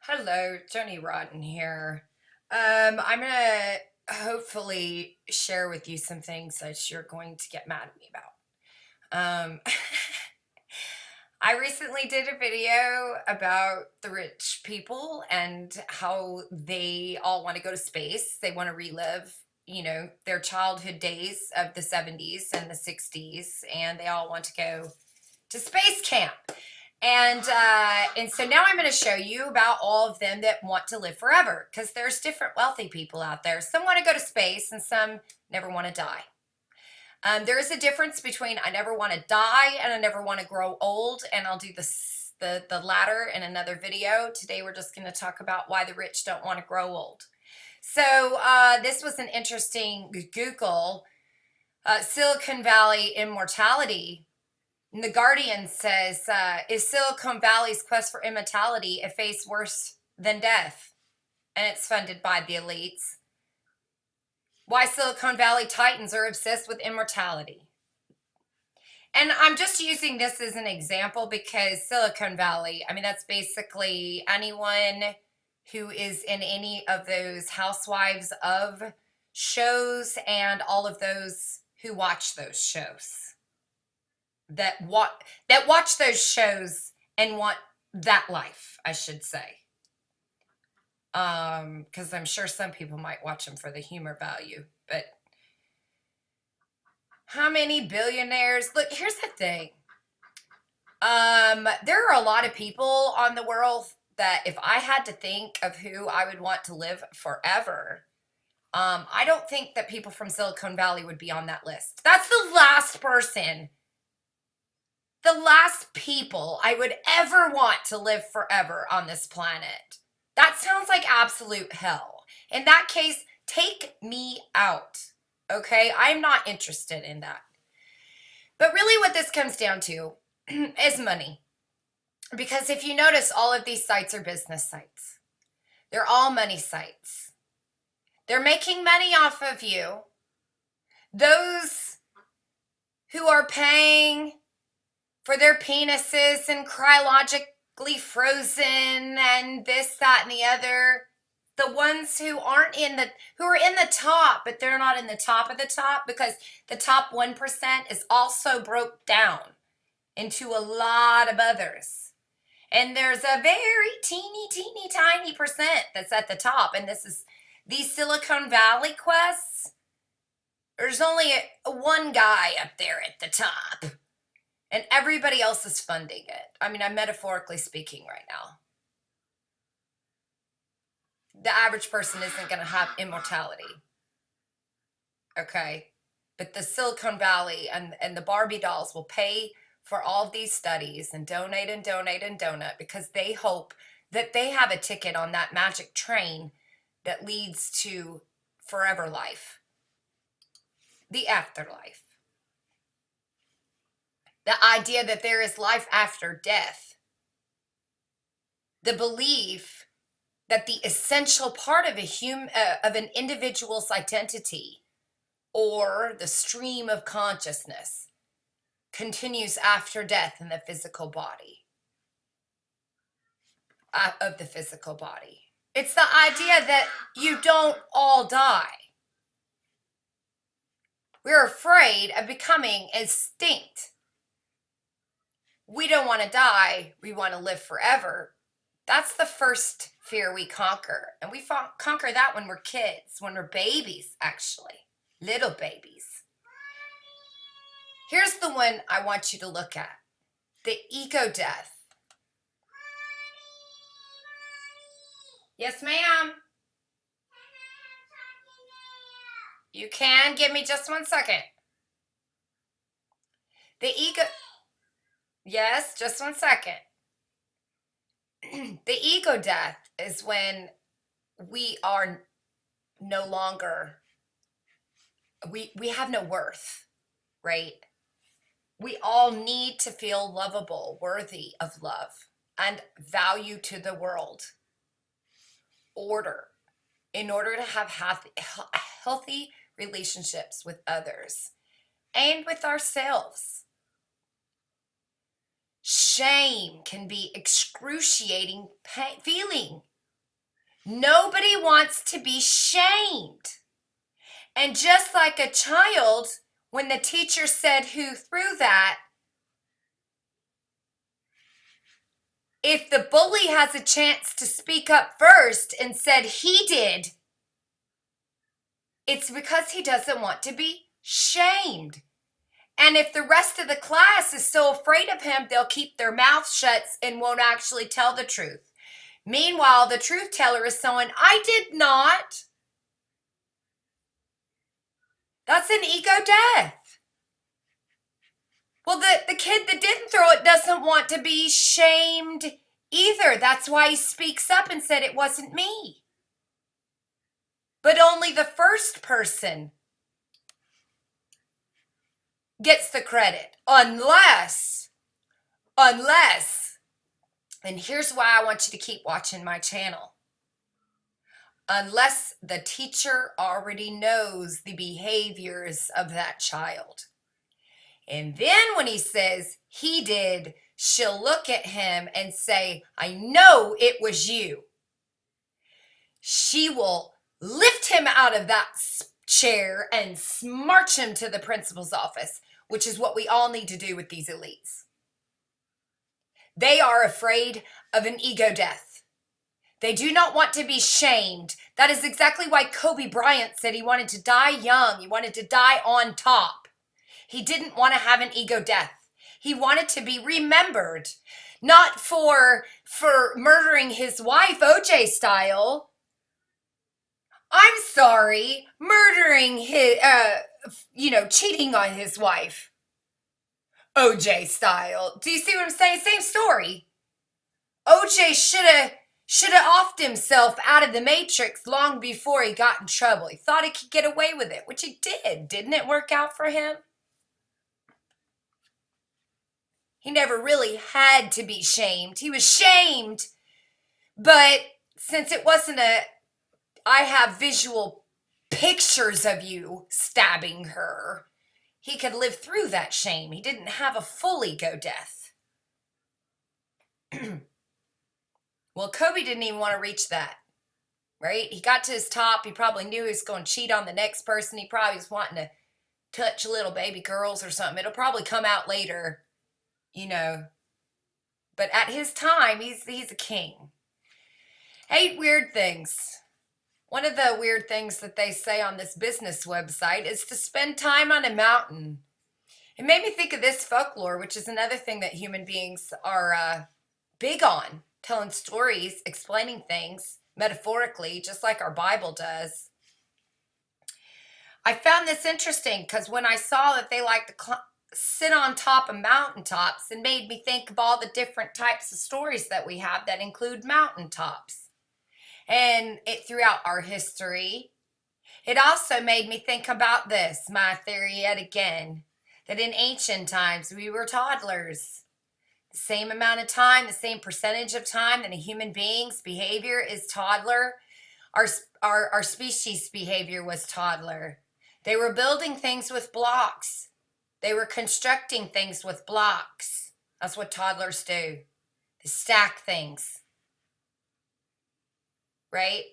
Hello, Joan E here. I'm gonna hopefully share with you some things that you're going to get mad at me about. I recently did a video about the rich people and how they all want to go to space. They want to relive, their childhood days of the 70s and the 60s, and they all want to go to space camp. And so now I'm going to show you about all of them that want to live forever, because there's different wealthy people out there. Some want to go to space and some never want to die. There is a difference between I never want to die and I never want to grow old, and I'll do the latter in another video. Today we're just going to talk about why the rich don't want to grow old. So this was an interesting Google. Silicon Valley immortality. And the Guardian says, is Silicon Valley's quest for immortality a fate worse than death? And it's funded by the elites. Why Silicon Valley titans are obsessed with immortality. And I'm just using this as an example because Silicon Valley, I mean, that's basically anyone who is in any of those housewives of shows and all of those who watch those shows. That watch those shows and want that life, I should say. Because I'm sure some people might watch them for the humor value, but how many billionaires? Look, here's the thing. There are a lot of people on the world that if I had to think of who I would want to live forever, I don't think that people from Silicon Valley would be on that list. That's the last people I would ever want to live forever on this planet. That sounds like absolute hell. In that case, take me out. Okay? I'm not interested in that. But really what this comes down to is money. Because if you notice, all of these sites are business sites. They're all money sites. They're making money off of you. Those who are paying for their penises and cryologically frozen and this, that, and the other. The ones who are in the top, but they're not in the top of the top because the top 1% is also broke down into a lot of others. And there's a very teeny tiny percent that's at the top. And this is these Silicon Valley quests. There's only one guy up there at the top. And everybody else is funding it. I mean, I'm metaphorically speaking right now. The average person isn't going to have immortality. Okay? But the Silicon Valley and the Barbie dolls will pay for all of these studies and donate because they hope that they have a ticket on that magic train that leads to forever life. The afterlife. The idea that there is life after death. The belief that the essential part of of an individual's identity or the stream of consciousness continues after death in the physical body. Of the physical body. It's the idea that you don't all die. We're afraid of becoming extinct. We don't want to die. We want to live forever. That's the first fear we conquer. And we conquer that when we're kids, when we're babies, actually. Little babies. Here's the one I want you to look at. The ego death. Yes, ma'am. You can give me just 1 second. The ego... Yes, just 1 second. The ego death is when we are no longer, we have no worth, right? We all need to feel lovable, worthy of love, and value to the world. Order. In order to have healthy relationships with others and with ourselves. Shame can be excruciating feeling. Nobody wants to be shamed. And just like a child, when the teacher said who threw that, if the bully has a chance to speak up first and said he did, it's because he doesn't want to be shamed. And if the rest of the class is so afraid of him, they'll keep their mouth shut and won't actually tell the truth. Meanwhile, the truth teller is saying, I did not. That's an ego death. Well, the kid that didn't throw it doesn't want to be shamed either. That's why he speaks up and said it wasn't me. But only the first person gets the credit, unless, and here's why I want you to keep watching my channel, unless the teacher already knows the behaviors of that child. And then when he says he did, she'll look at him and say, I know it was you. She will lift him out of that chair and march him to the principal's office, which is what we all need to do with these elites. They are afraid of an ego death. They do not want to be shamed. That is exactly why Kobe Bryant said he wanted to die young. He wanted to die on top. He didn't want to have an ego death. He wanted to be remembered, not for murdering his wife, OJ style. I'm sorry, murdering his, cheating on his wife, OJ style. Do you see what I'm saying? Same story. OJ should have offed himself out of the Matrix long before he got in trouble. He thought he could get away with it, which he did. Didn't it work out for him? He never really had to be shamed. He was shamed, but since it wasn't I have visual pictures of you stabbing her, he could live through that shame. He didn't have a full ego death. Well, Kobe didn't even want to reach that, right? He got to his top. He probably knew he was going to cheat on the next person. He probably was wanting to touch little baby girls or something. It'll probably come out later, But at his time, he's a king. 8 weird things. One of the weird things that they say on this business website is to spend time on a mountain. It made me think of this folklore, which is another thing that human beings are big on, telling stories, explaining things metaphorically, just like our Bible does. I found this interesting because when I saw that they like to sit on top of mountaintops, it made me think of all the different types of stories that we have that include mountaintops. And throughout our history, it also made me think about this, my theory yet again, that in ancient times we were toddlers. The same amount of time, the same percentage of time that a human being's behavior is toddler, our species' behavior was toddler. They were building things with blocks. They were constructing things with blocks. That's what toddlers do. They stack things. Right?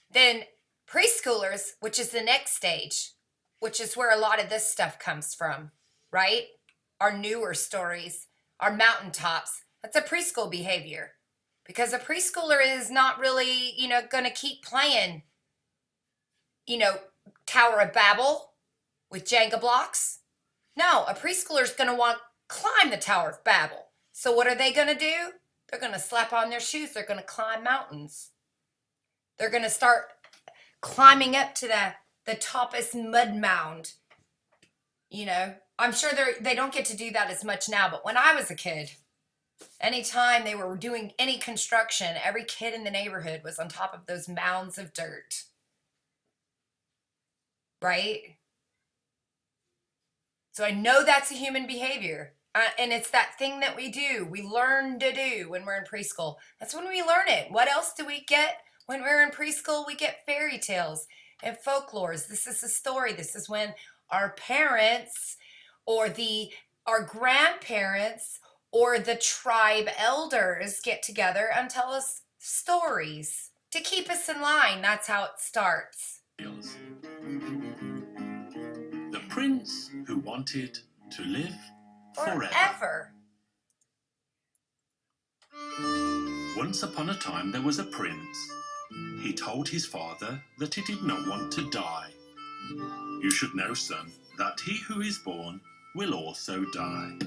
Then preschoolers, which is the next stage, which is where a lot of this stuff comes from, right? Our newer stories, our mountaintops. That's a preschool behavior because a preschooler is not really, going to keep playing, Tower of Babel with Jenga blocks. No, a preschooler is going to want to climb the Tower of Babel. So what are they going to do? They're going to slap on their shoes. They're going to climb mountains. They're going to start climbing up to the toppest mud mound. I'm sure they don't get to do that as much now, but when I was a kid, anytime they were doing any construction, every kid in the neighborhood was on top of those mounds of dirt. Right? So I know that's a human behavior. And it's that thing that we do. We learn to do when we're in preschool. That's when we learn it. What else do we get? When we're in preschool, we get fairy tales and folklores. This is a story. This is when our parents or our grandparents or the tribe elders get together and tell us stories. to keep us in line. That's how it starts. The prince who wanted to live forever. Forever. Once upon a time there was a prince. He told his father that he did not want to die. You should know, son, that he who is born will also die.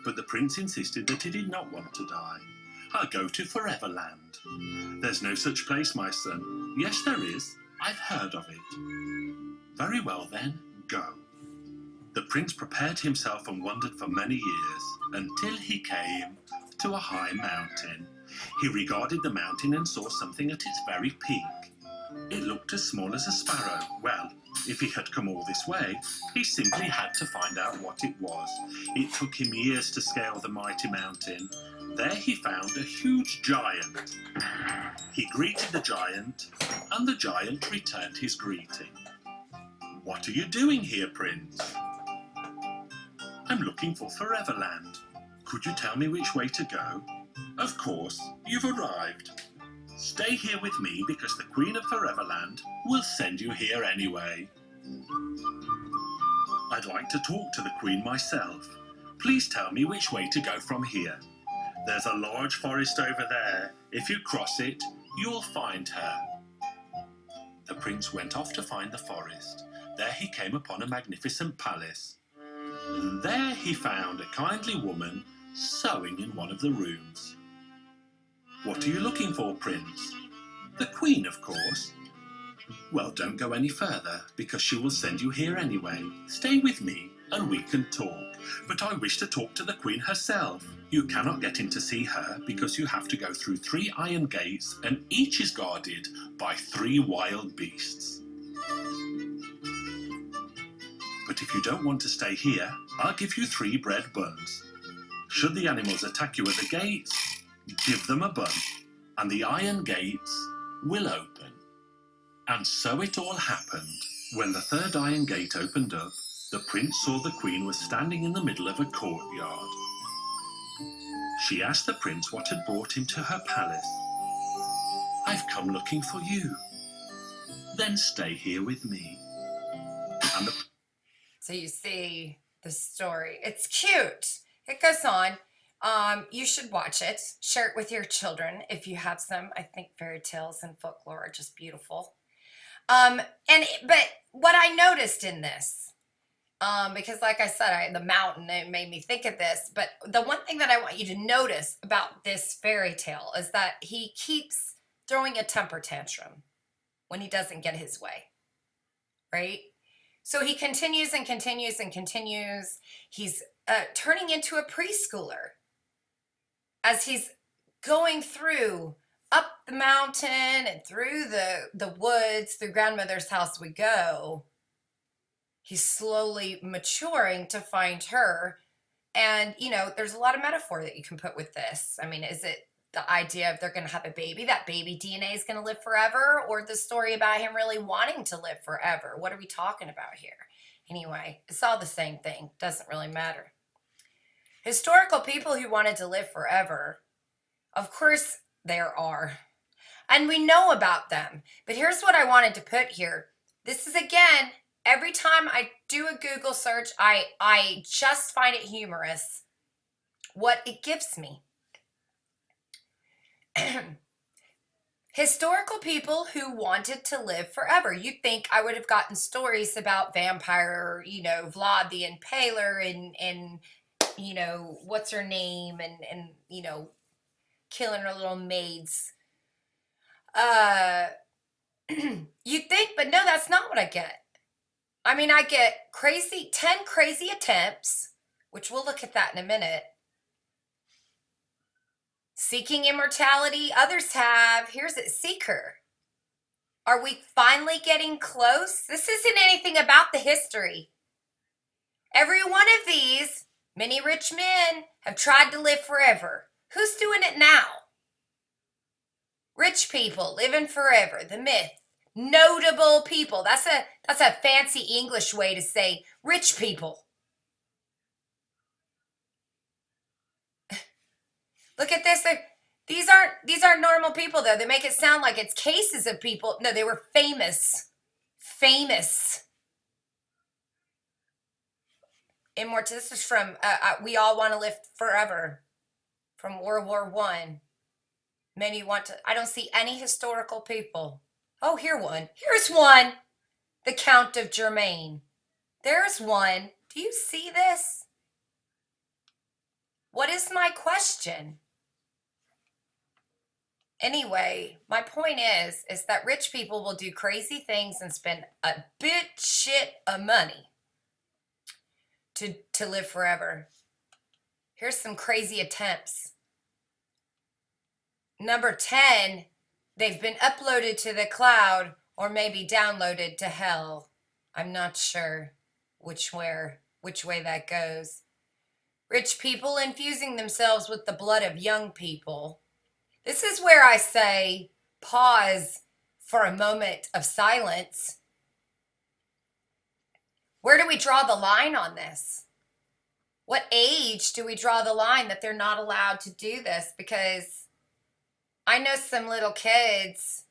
But the prince insisted that he did not want to die. I'll go to Foreverland. There's no such place, my son. Yes, there is. I've heard of it. Very well then, go. The prince prepared himself and wandered for many years until he came to a high mountain. He regarded the mountain and saw something at its very peak. It looked as small as a sparrow. Well, if he had come all this way, he simply had to find out what it was. It took him years to scale the mighty mountain. There he found a huge giant. He greeted the giant, and the giant returned his greeting. What are you doing here, Prince? I'm looking for Foreverland. Could you tell me which way to go? Of course, you've arrived. Stay here with me because the Queen of Foreverland will send you here anyway. I'd like to talk to the Queen myself. Please tell me which way to go from here. There's a large forest over there. If you cross it, you'll find her. The prince went off to find the forest. There he came upon a magnificent palace. And there he found a kindly woman sewing in one of the rooms. What are you looking for, Prince? The Queen, of course. Well, don't go any further, because she will send you here anyway. Stay with me, and we can talk. But I wish to talk to the Queen herself. You cannot get in to see her, because you have to go through 3 iron gates, and each is guarded by 3 wild beasts. But if you don't want to stay here, I'll give you 3 bread buns. Should the animals attack you at the gates, give them a bun, and the iron gates will open. And so it all happened. When the 3rd iron gate opened up, the prince saw the Queen was standing in the middle of a courtyard. She asked the prince what had brought him to her palace. I've come looking for you. Then stay here with me. And the So you see the story. It's cute. It goes on. You should watch it. Share it with your children if you have some. I think fairy tales and folklore are just beautiful. But what I noticed in this, because like I said, the mountain, it made me think of this. But the one thing that I want you to notice about this fairy tale is that he keeps throwing a temper tantrum when he doesn't get his way, right? So he continues and continues and continues. He's turning into a preschooler as he's going through up the mountain and through the woods, through grandmother's house we go. He's slowly maturing to find her. And, you know, there's a lot of metaphor that you can put with this. I mean, is it the idea of they're going to have a baby, that baby DNA is going to live forever, or the story about him really wanting to live forever? What are we talking about here? Anyway, it's all the same thing. Doesn't really matter. Historical people who wanted to live forever, of course there are. And we know about them. But here's what I wanted to put here. This is, again, every time I do a Google search, I just find it humorous what it gives me. Historical people who wanted to live forever. You'd think I would have gotten stories about vampire, you know, Vlad the Impaler and you know, what's her name, and you know, killing her little maids. You'd think, but no, that's not what I get. I mean, I get 10 crazy attempts, which we'll look at that in a minute. Seeking immortality, others have. Here's it, seeker. Are we finally getting close? This isn't anything about the history. Every one of these, many rich men have tried to live forever. Who's doing it now? Rich people living forever, the myth. Notable people. That's a fancy English way to say rich people. Look at this. These aren't normal people though. They make it sound like it's cases of people. No, they were famous. Famous. Immortal. This is from We All Want to Live Forever from World War One. Many want to. I don't see any historical people. Oh, here's one. The Count of Germain. There's one. Do you see this? What is my question? Anyway, my point is that rich people will do crazy things and spend a bit shit of money to live forever. Here's some crazy attempts. Number 10, they've been uploaded to the cloud or maybe downloaded to hell. I'm not sure which way that goes. Rich people infusing themselves with the blood of young people. This is where I say pause for a moment of silence. Where do we draw the line on this? What age do we draw the line that they're not allowed to do this? Because I know some little kids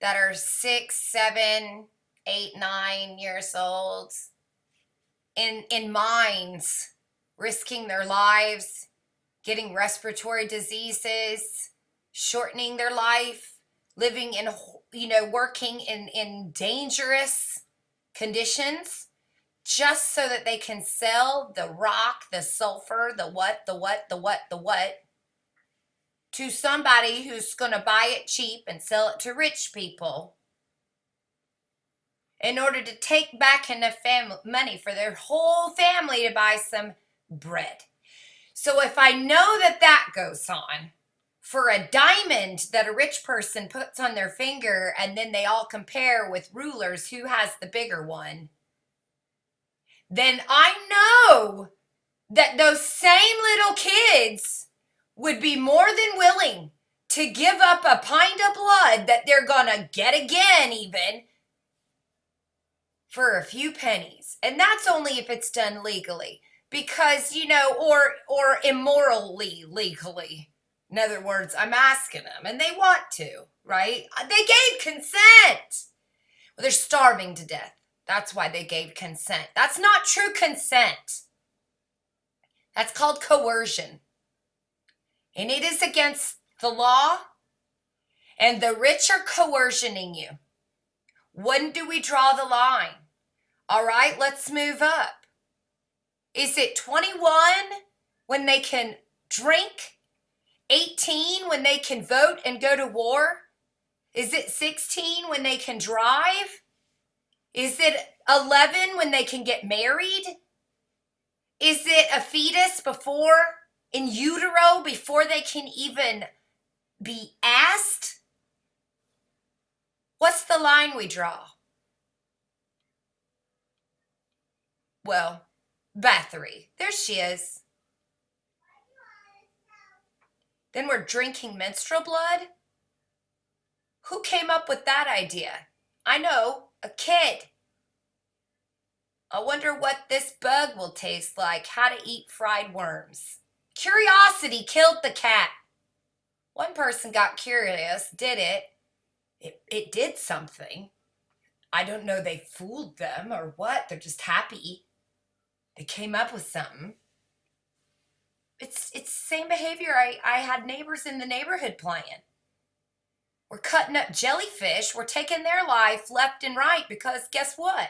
that are 6, 7, 8, 9 years old in mines, risking their lives, getting respiratory diseases, shortening their life, living in, working in dangerous conditions just so that they can sell the rock, the sulfur, the what to somebody who's going to buy it cheap and sell it to rich people in order to take back enough money for their whole family to buy some bread. So if I know that goes on for a diamond that a rich person puts on their finger and then they all compare with rulers who has the bigger one, then I know that those same little kids would be more than willing to give up a pint of blood that they're gonna get again even for a few pennies. And that's only if it's done legally. Because, or immorally legally. In other words, I'm asking them and they want to, right? They gave consent. Well, they're starving to death. That's why they gave consent. That's not true consent. That's called coercion. And it is against the law. And the rich are coercioning you. When do we draw the line? All right, let's move up. Is it 21 when they can drink? 18 when they can vote and go to war? Is it 16 when they can drive? Is it 11 when they can get married? Is it a fetus in utero before they can even be asked? What's the line we draw? Well, Bathory. There she is. Then we're drinking menstrual blood? Who came up with that idea? I know, a kid. I wonder what this bug will taste like, how to eat fried worms. Curiosity killed the cat. One person got curious, did it. It did something. I don't know, they fooled them or what. They're just happy. They came up with something. It's the same behavior I had neighbors in the neighborhood playing. We're cutting up jellyfish. We're taking their life left and right because guess what?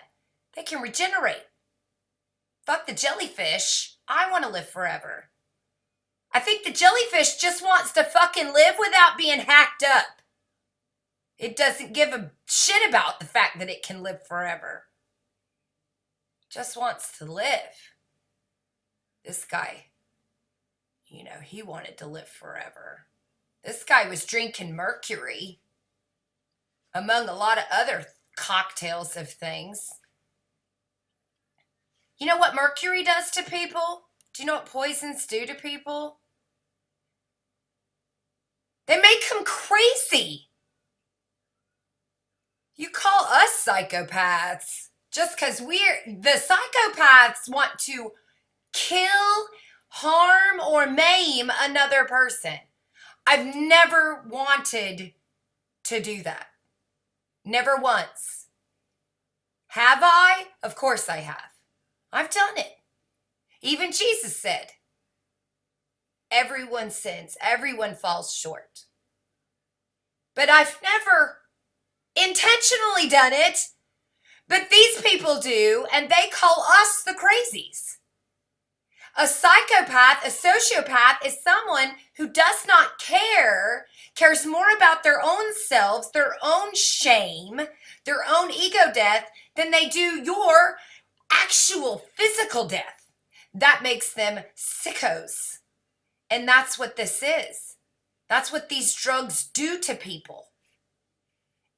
They can regenerate. Fuck the jellyfish. I want to live forever. I think the jellyfish just wants to fucking live without being hacked up. It doesn't give a shit about the fact that it can live forever. Just wants to live. This guy, he wanted to live forever. This guy was drinking mercury, among a lot of other cocktails of things. You know what mercury does to people? Do you know what poisons do to people? They make them crazy. You call us psychopaths just because the psychopaths want to kill, harm, or maim another person. I've never wanted to do that. Never once. Have I? Of course I have. I've done it. Even Jesus said, everyone sins, everyone falls short. But I've never intentionally done it. But these people do, and they call us the crazies. A psychopath, a sociopath is someone who does not care, cares more about their own selves, their own shame, their own ego death than they do your actual physical death. That makes them sickos. And that's what this is. That's what these drugs do to people.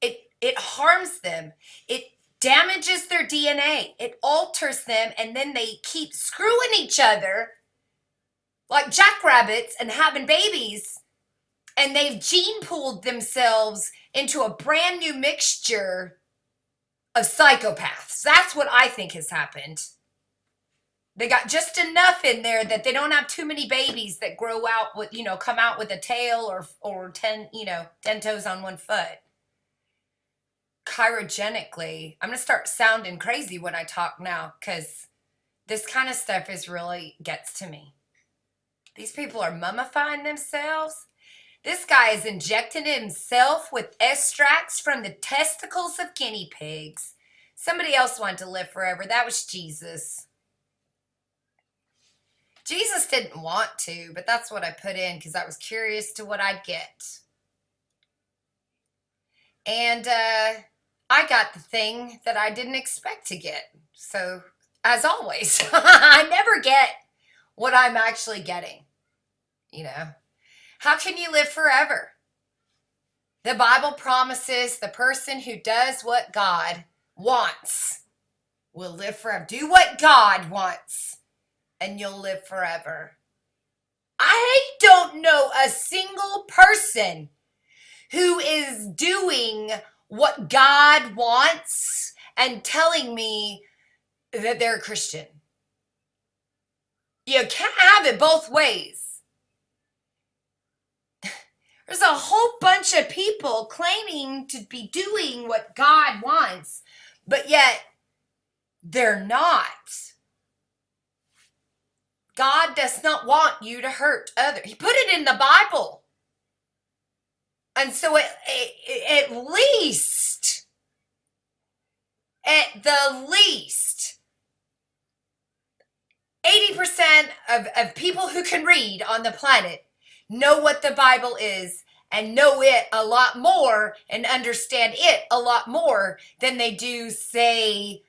It harms them. It damages their DNA. It alters them, and then they keep screwing each other like jackrabbits and having babies, and they've gene pooled themselves into a brand new mixture of psychopaths. That's what I think has happened. They got just enough in there that they don't have too many babies that grow out with, come out with a tail or 10 toes on one foot. Chirogenically, I'm going to start sounding crazy when I talk now, because this kind of stuff really gets to me. These people are mummifying themselves. This guy is injecting himself with extracts from the testicles of guinea pigs. Somebody else wanted to live forever. That was Jesus. Jesus didn't want to, but that's what I put in because I was curious to what I'd get. And I got the thing that I didn't expect to get. So, as always, I never get what I'm actually getting. How can you live forever? The Bible promises the person who does what God wants will live forever. Do what God wants, and you'll live forever. I don't know a single person who is doing what God wants and telling me that they're a Christian. You can't have it both ways. There's a whole bunch of people claiming to be doing what God wants, but yet they're not. God does not want you to hurt others. He put it in the Bible. And so at the least, 80% of people who can read on the planet know what the Bible is and know it a lot more and understand it a lot more than they do, say,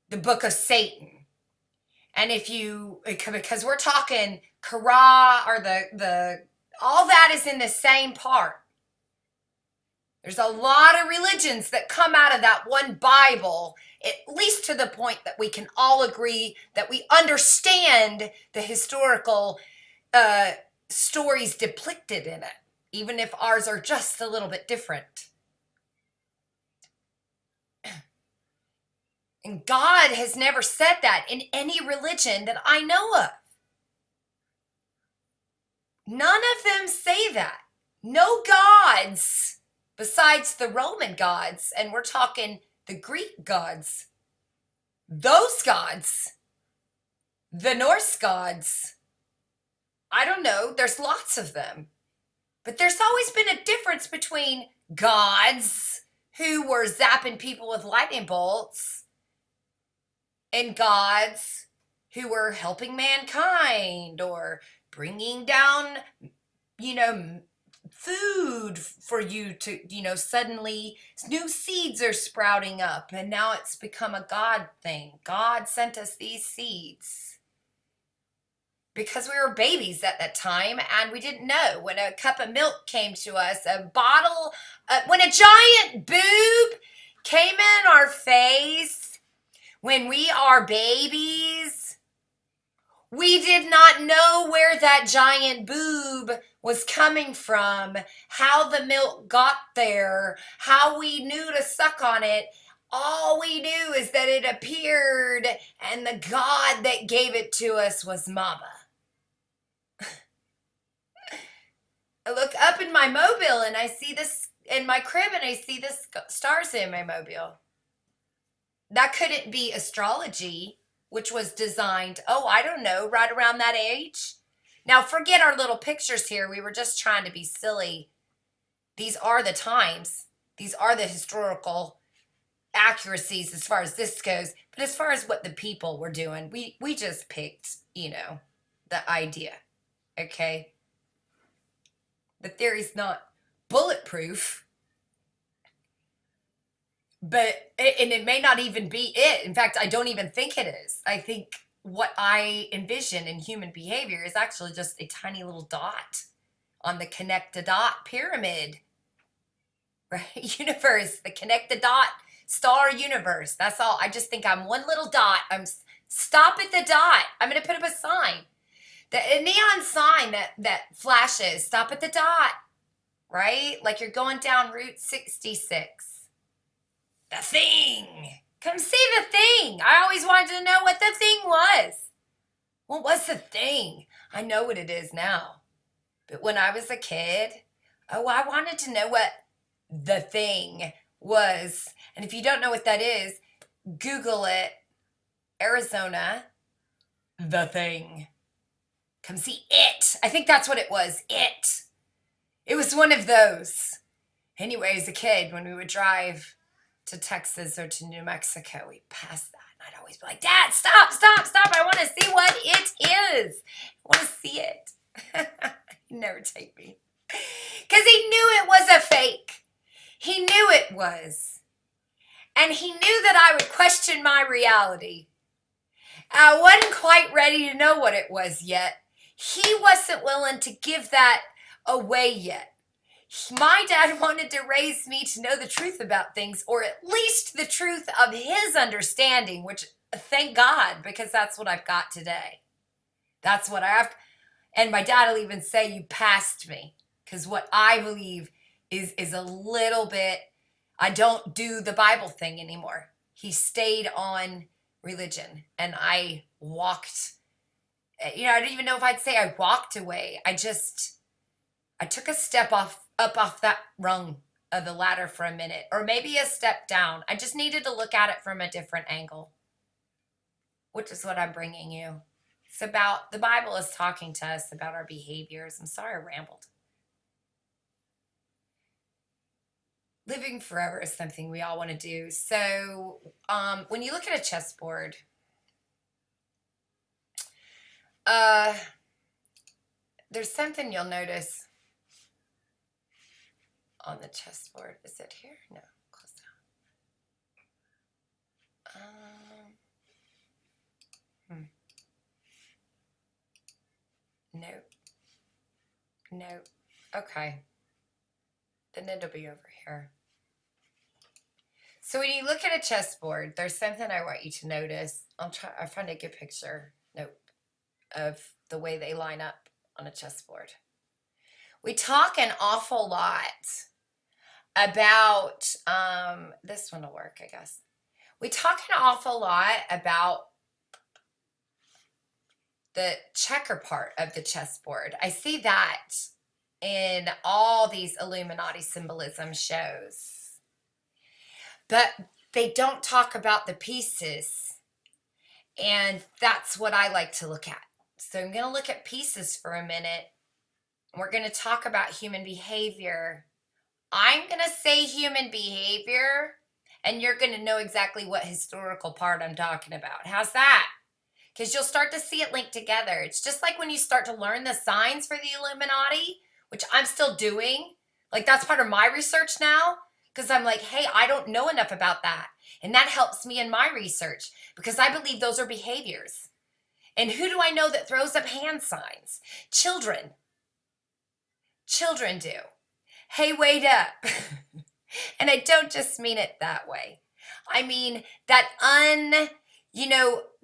the book of Satan. And because we're talking Quran or the all that is in the same part. There's a lot of religions that come out of that one Bible, at least to the point that we can all agree that we understand the historical stories depicted in it, even if ours are just a little bit different. And God has never said that in any religion that I know of. None of them say that. No gods besides the Roman gods, and we're talking the Greek gods. Those gods, the Norse gods, I don't know, there's lots of them. But there's always been a difference between gods who were zapping people with lightning bolts and gods who were helping mankind or bringing down, food for you to, suddenly new seeds are sprouting up and now it's become a God thing. God sent us these seeds because we were babies at that time and we didn't know. When a cup of milk came to us, a bottle, when a giant boob came in our face, when we are babies, we did not know where that giant boob was coming from, how the milk got there, how we knew to suck on it. All we knew is that it appeared and the God that gave it to us was Mama. I look up in my mobile and I see this in my crib and I see the stars in my mobile. That couldn't be astrology, which was designed, oh, I don't know, right around that age. Now, forget our little pictures here. We were just trying to be silly. These are the times, these are the historical accuracies as far as this goes. But as far as what the people were doing, we just picked, the idea. Okay. The theory's not bulletproof, and it may not even be it. In fact, I don't even think it is. I think what I envision in human behavior is actually just a tiny little dot on the connect the dot pyramid, right? Universe, the connect the dot star universe. That's all. I just think I'm one little dot. Stop at the dot. I'm going to put up a sign. A neon sign that flashes, stop at the dot, right? Like you're going down Route 66. The thing. Come see the thing. I always wanted to know what the thing was. What was the thing? I know what it is now. But when I was a kid, I wanted to know what the thing was. And if you don't know what that is, Google it. Arizona, the thing. Come see it. I think that's what it was. It. It was one of those. Anyway, as a kid, when we would drive to Texas or to New Mexico, we'd pass that. And I'd always be like, Dad, stop. I want to see what it is. I want to see it. He'd never take me. Because he knew it was a fake. He knew it was. And he knew that I would question my reality. I wasn't quite ready to know what it was yet. He wasn't willing to give that away yet. My dad wanted to raise me to know the truth about things, or at least the truth of his understanding, which thank God, because that's what I've got today. That's what I have. And my dad will even say, you passed me, because what I believe is a little bit, I don't do the Bible thing anymore. He stayed on religion, and I walked, I don't even know if I'd say I walked away. I took a step up off that rung of the ladder for a minute, or maybe a step down. I just needed to look at it from a different angle, which is what I'm bringing you. It's about, the Bible is talking to us about our behaviors. I'm sorry I rambled. Living forever is something we all want to do. So when you look at a chessboard, there's something you'll notice on the chessboard. Is it here? No, close down. Nope. Okay. Then it'll be over here. So when you look at a chessboard, there's something I want you to notice. I'll find a good picture. Nope. Of the way they line up on a chessboard. We talk an awful lot about, this one will work, I guess. We talk an awful lot about the checker part of the chessboard. I see that in all these Illuminati symbolism shows. But they don't talk about the pieces. And that's what I like to look at. So I'm going to look at pieces for a minute. We're going to talk about human behavior. I'm going to say human behavior, and you're going to know exactly what historical part I'm talking about. How's that? Because you'll start to see it linked together. It's just like when you start to learn the signs for the Illuminati, which I'm still doing. Like, that's part of my research now. Because I'm like, hey, I don't know enough about that. And that helps me in my research because I believe those are behaviors. And who do I know that throws up hand signs? Children. Children do. Hey, wait up. And I don't just mean it that way. I mean that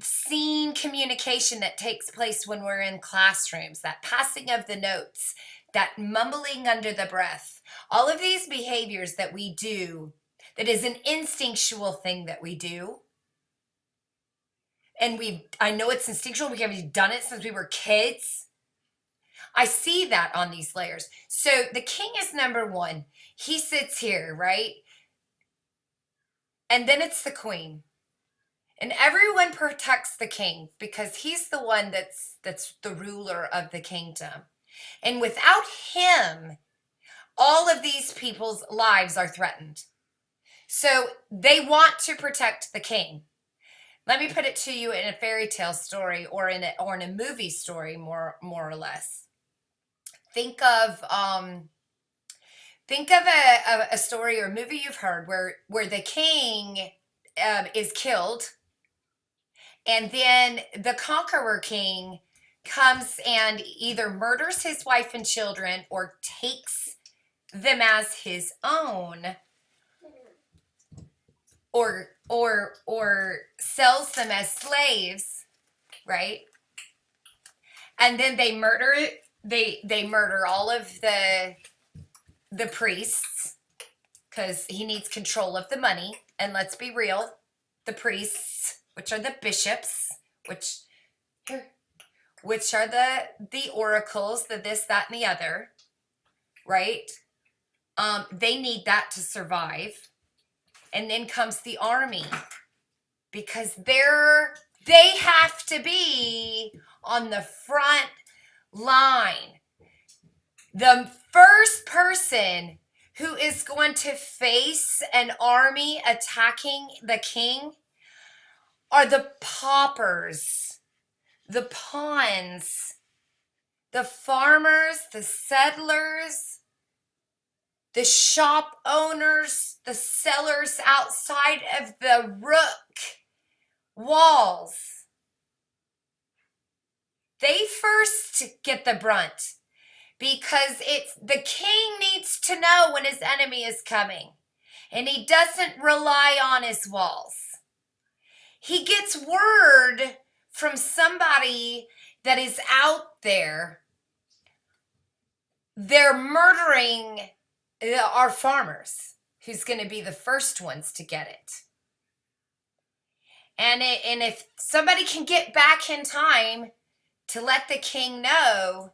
seen communication that takes place when we're in classrooms, that passing of the notes, that mumbling under the breath, all of these behaviors that we do, that is an instinctual thing that we do. And I know it's instinctual because we've done it since we were kids. I see that on these layers. So the king is number one. He sits here, right? And then it's the queen. And everyone protects the king because he's the one that's the ruler of the kingdom. And without him, all of these people's lives are threatened. So they want to protect the king. Let me put it to you in a fairy tale story or in a movie story, more or less. Think of a story or movie you've heard where the king is killed, and then the conqueror king comes and either murders his wife and children or takes them as his own, or sells them as slaves, right? And then they murder all of the priests because he needs control of the money. And let's be real, the priests, which are the bishops, which are the oracles, the this, that, and the other, right? They need that to survive. And then comes the army, because they have to be on the front line. The first person who is going to face an army attacking the king are the paupers, the pawns, the farmers, the settlers, the shop owners, the sellers outside of the rook walls. They first get the brunt, because it's the king needs to know when his enemy is coming, and he doesn't rely on his walls. He gets word from somebody that is out there. They're murdering our farmers, who's going to be the first ones to get it. And if somebody can get back in time to let the king know,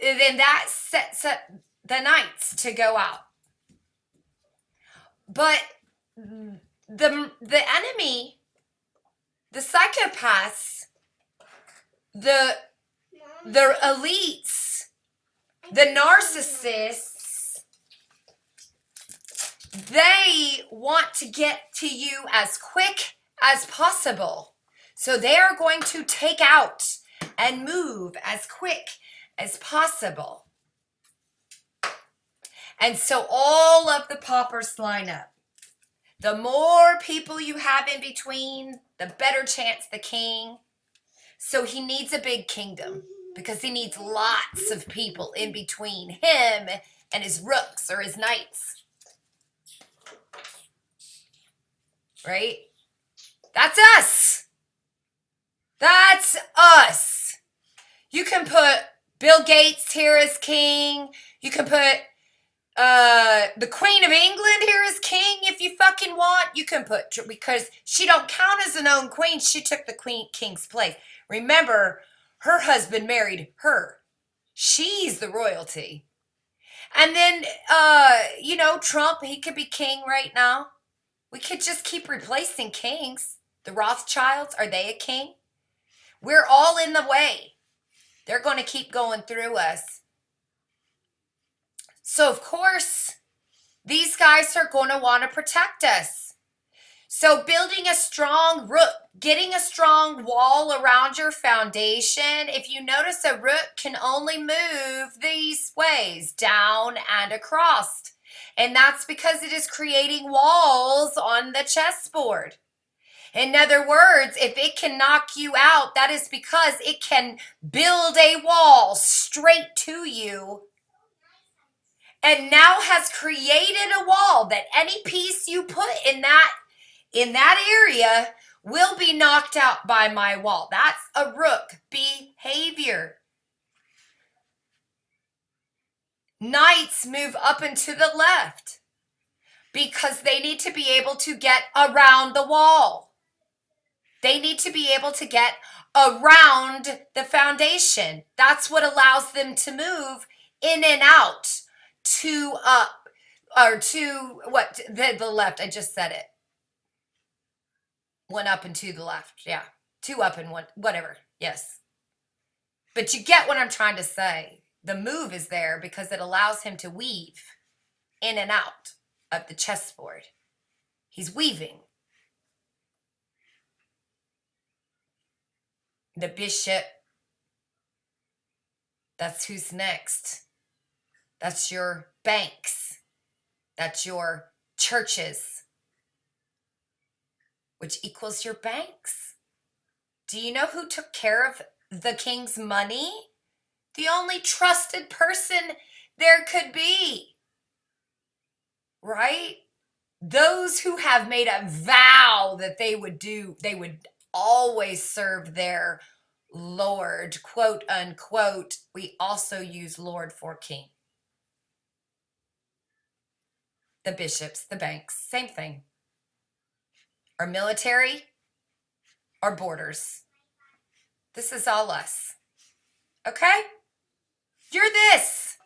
then that sets up the knights to go out. But the enemy, the psychopaths, the elites, the narcissists, they want to get to you as quick as possible. So they are going to take out and move as quick as possible. And so all of the paupers line up. The more people you have in between, the better chance the king. So he needs a big kingdom, because he needs lots of people in between him and his rooks or his knights. Right? That's us. That's us. You can put Bill Gates here as king. You can put the Queen of England here as king if you fucking want. You can put, because she don't count as an own queen. She took the king's place. Remember, her husband married her. She's the royalty. And then, Trump, he could be king right now. We could just keep replacing kings. The Rothschilds, are they a king? We're all in the way. They're going to keep going through us. So, of course, these guys are going to want to protect us. So building a strong root, getting a strong wall around your foundation. If you notice, a root can only move these ways, down and across. And that's because it is creating walls on the chessboard. In other words, if it can knock you out, that is because it can build a wall straight to you, and now has created a wall that any piece you put in that area will be knocked out by my wall. That's a rook behavior. Knights move up and to the left because they need to be able to get around the wall. They need to be able to get around the foundation. That's what allows them to move in and out, to up, or to what, the left. I just said it. One up and to the left. Yeah. Two up and one, whatever. Yes. But you get what I'm trying to say. The move is there because it allows him to weave in and out of the chessboard. He's weaving. The bishop, that's who's next. That's your banks. That's your churches, which equals your banks. Do you know who took care of the king's money? The only trusted person there could be, right? Those who have made a vow that they would always serve their Lord, quote unquote. We also use Lord for king. The bishops, the banks, same thing. Our military, our borders. This is all us. Okay? You're this.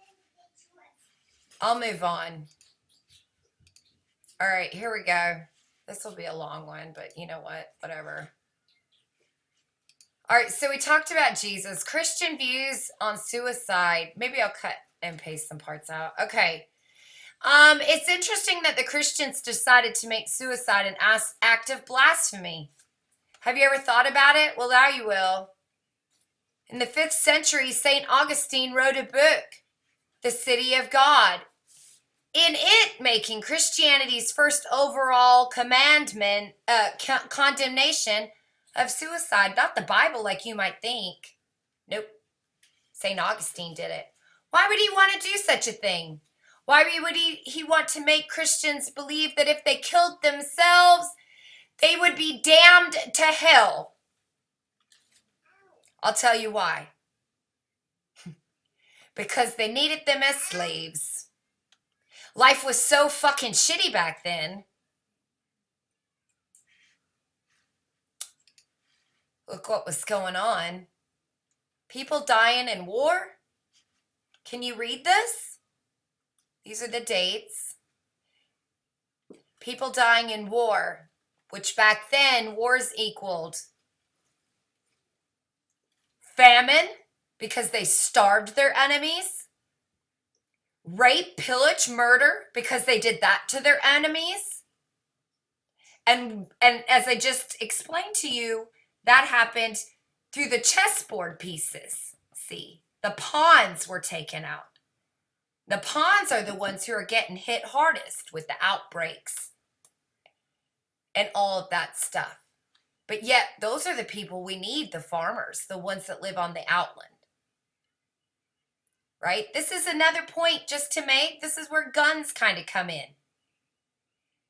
I'll move on. All right, here we go. This will be a long one, but you know what? Whatever. All right, so we talked about Jesus. Christian views on suicide. Maybe I'll cut and paste some parts out. Okay. It's interesting that the Christians decided to make suicide an act of blasphemy. Have you ever thought about it? Well, now you will. In the 5th century, St. Augustine wrote a book, The City of God. In it, making Christianity's first overall condemnation of suicide. Not the Bible like you might think. Nope. St. Augustine did it. Why would he want to do such a thing? Why would he want to make Christians believe that if they killed themselves, they would be damned to hell? I'll tell you why. Because they needed them as slaves. Life was so fucking shitty back then. Look what was going on. People dying in war. Can you read this? These are the dates. People dying in war, which back then wars equaled famine because they starved their enemies, rape, pillage, murder because they did that to their enemies. And as I just explained to you, that happened through the chessboard pieces. See, the pawns were taken out. The pawns are the ones who are getting hit hardest with the outbreaks and all of that stuff. But yet, those are the people we need, the farmers, the ones that live on the outland. Right? This is another point just to make. This is where guns kind of come in.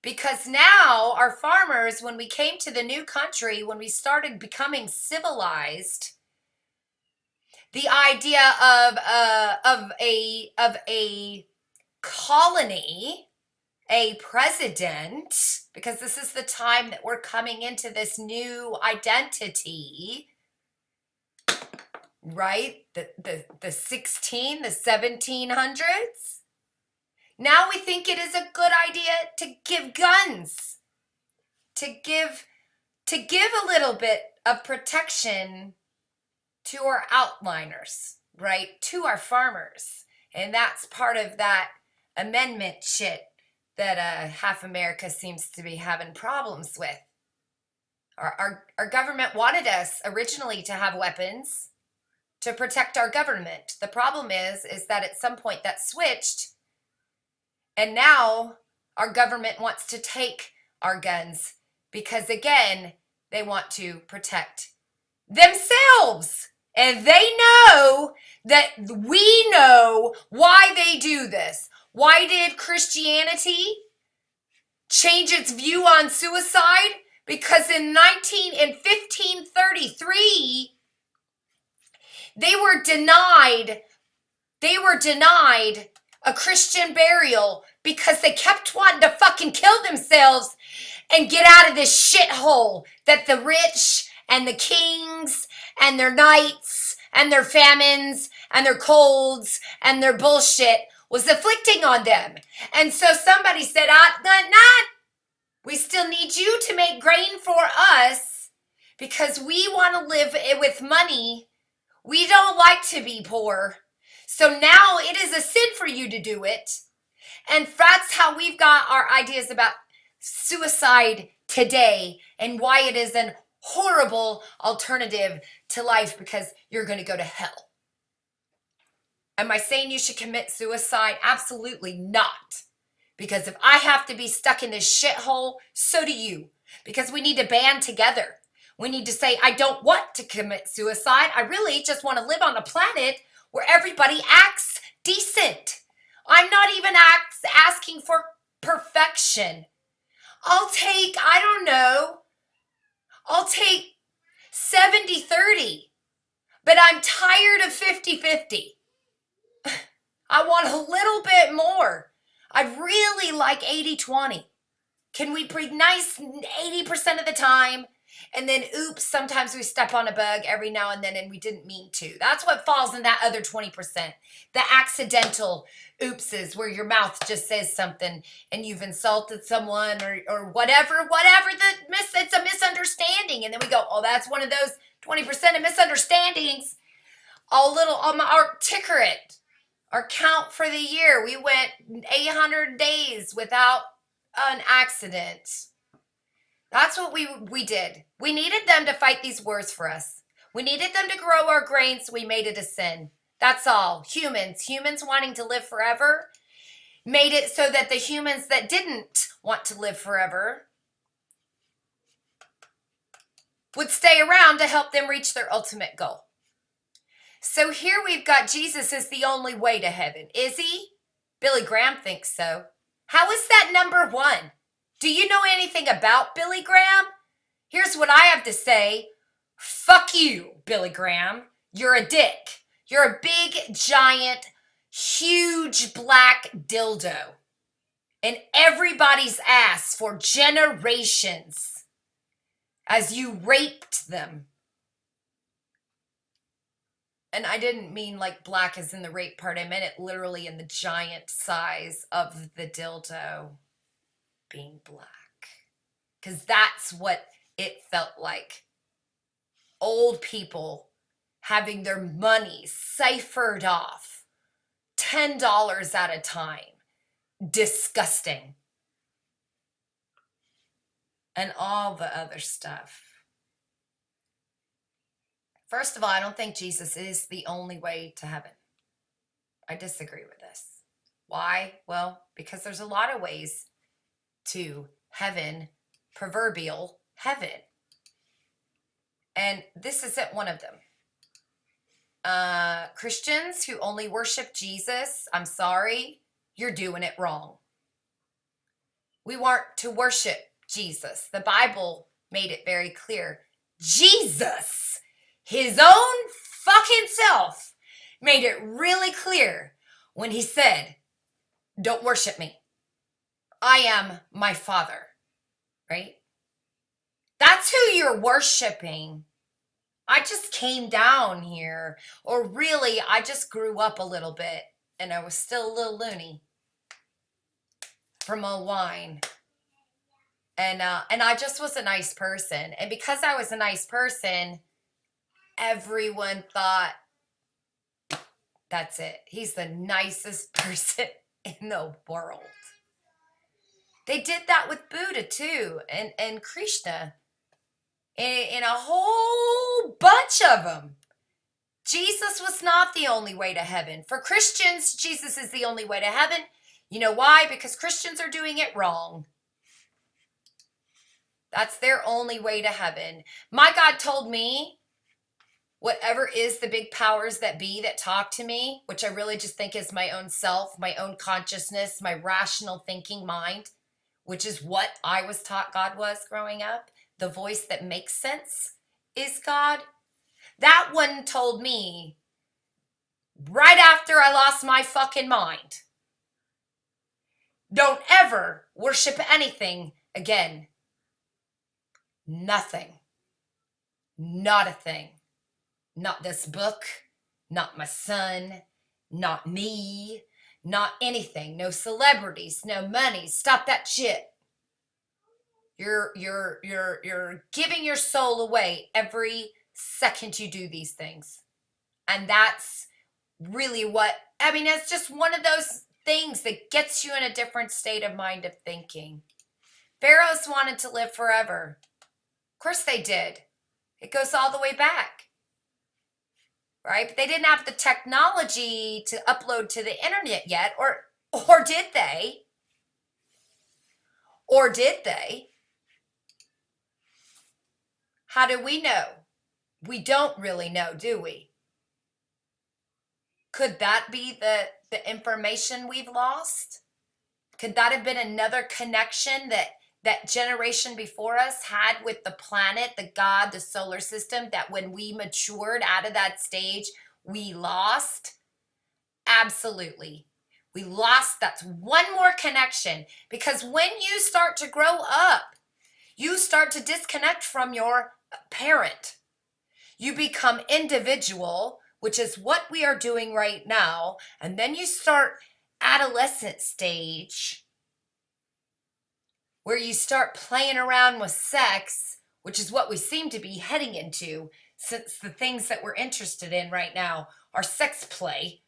Because now our farmers, when we came to the new country, when we started becoming civilized, the idea of a colony, a president, because this is the time that we're coming into this new identity, right? The 1700s. Now we think it is a good idea to give guns, to give a little bit of protection to our outliners, right? To our farmers. And that's part of that amendment shit that half America seems to be having problems with. Our government wanted us originally to have weapons to protect our government. The problem is that at some point that switched, and now our government wants to take our guns because, again, they want to protect themselves. And they know that we know why they do this. Why did Christianity change its view on suicide? Because in 1533, they were denied a Christian burial because they kept wanting to fucking kill themselves. and get out of this shithole that the rich and the kings and their knights and their famines and their colds and their bullshit was afflicting on them. And so somebody said, not. We still need you to make grain for us because we want to live with money. We don't like to be poor. So now it is a sin for you to do it. And that's how we've got our ideas about suicide today and why it is an horrible alternative to life because you're going to go to hell. Am I saying you should commit suicide? Absolutely not. Because if I have to be stuck in this shithole, so do you. Because we need to band together. We need to say, I don't want to commit suicide. I really just want to live on a planet where everybody acts decent. I'm not even asking for perfection. I'll take 70-30. But I'm tired of 50-50. I want a little bit more. I'd really like 80-20. Can we be nice 80% of the time? And then, oops, sometimes we step on a bug every now and then and we didn't mean to. That's what falls in that other 20%. The accidental oopses where your mouth just says something and you've insulted someone or whatever it's a misunderstanding. And then we go, oh, that's one of those 20% of misunderstandings. Our ticker it. Our count for the year, we went 800 days without an accident. That's what we did. We needed them to fight these wars for us. We needed them to grow our grain, so we made it a sin. That's all. Humans wanting to live forever, made it so that the humans that didn't want to live forever would stay around to help them reach their ultimate goal. So here we've got Jesus is the only way to heaven. Is he? Billy Graham thinks so. How is that number one? Do you know anything about Billy Graham? Here's what I have to say. Fuck you, Billy Graham. You're a dick. You're a big, giant, huge black dildo in everybody's ass for generations as you raped them. And I didn't mean like black as in the rape part. I meant it literally in the giant size of the dildo being black. Because that's what it felt like. Old people having their money ciphered off. $10 at a time. Disgusting. And all the other stuff. First of all, I don't think Jesus is the only way to heaven. I disagree with this. Why? Well, because there's a lot of ways to heaven, proverbial heaven. And this isn't one of them. Christians who only worship Jesus, I'm sorry, you're doing it wrong. We weren't to worship Jesus. The Bible made it very clear. Jesus, his own fucking self, made it really clear when he said, don't worship me. I am my Father, right? That's who you're worshiping. I just came down here, or really, I just grew up a little bit, and I was still a little loony from old wine. And I just was a nice person. And because I was a nice person, everyone thought, that's it. He's the nicest person in the world. They did that with Buddha too, and Krishna, in a whole bunch of them. Jesus was not the only way to heaven. For Christians, Jesus is the only way to heaven. You know why? Because Christians are doing it wrong. That's their only way to heaven. My God told me, whatever is the big powers that be that talk to me, which I really just think is my own self, my own consciousness, my rational thinking mind, which is what I was taught God was growing up. The voice that makes sense is God. That one told me right after I lost my fucking mind, don't ever worship anything again. Nothing. Not a thing. Not this book, not my son, not me, not anything. No celebrities, no money. Stop that shit. You're giving your soul away every second you do these things. And that's really what, I mean, it's just one of those things that gets you in a different state of mind of thinking. Pharaohs wanted to live forever. Of course they did. It goes all the way back. Right? But they didn't have the technology to upload to the internet yet, or did they? Or did they? How do we know? We don't really know, do we? Could that be the information we've lost? Could that have been another connection that generation before us had with the planet, the God, the solar system, that when we matured out of that stage, we lost? Absolutely. We lost. That's one more connection, because when you start to grow up, you start to disconnect from your parent. You become individual, which is what we are doing right now. And then you start adolescent stage, where you start playing around with sex, which is what we seem to be heading into, since the things that we're interested in right now are sex play.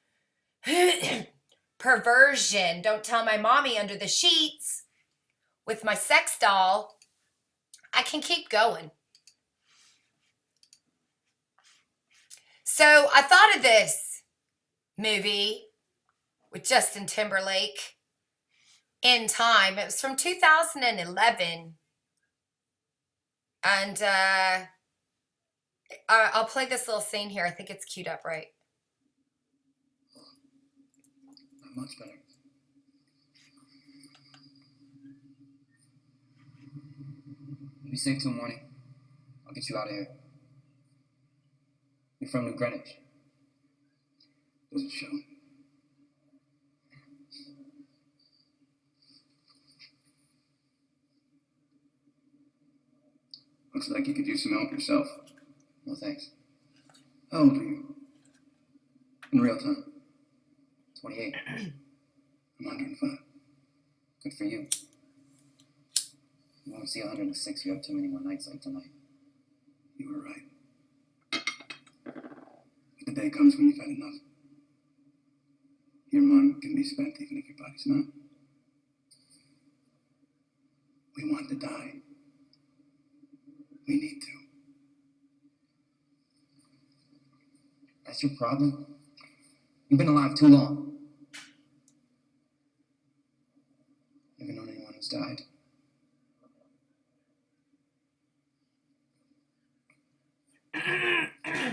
Perversion. Don't tell my mommy under the sheets with my sex doll. I can keep going. So I thought of this movie with Justin Timberlake, In Time. It was from 2011. And I'll play this little scene here. I think it's queued up right. Not much better. Be safe till morning. I'll get you out of here. You're from New Greenwich. Doesn't show. Looks like you could use some help yourself. No thanks. How old are you? In real time? 28. I'm 105. Good for you. You won't see 106 you have too many more nights like tonight. You were right. But the day comes when you've had enough. Your mind can be spent even if your body's not. We want to die. We need to. That's your problem? You've been alive too long. Never known anyone who's died.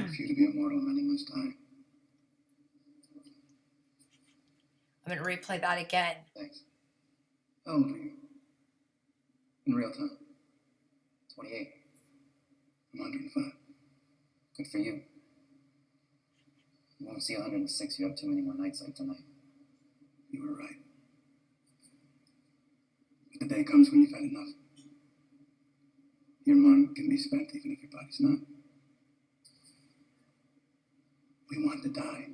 For you to be immortal, many must die. I'm going to replay that again. Thanks. How old are you? In real time? 28. I'm 105. Good for you. You won't see 106 you have too many more nights like tonight. You were right. But the day comes when you've had enough. Your mind can be spent even if your body's not. We want to die.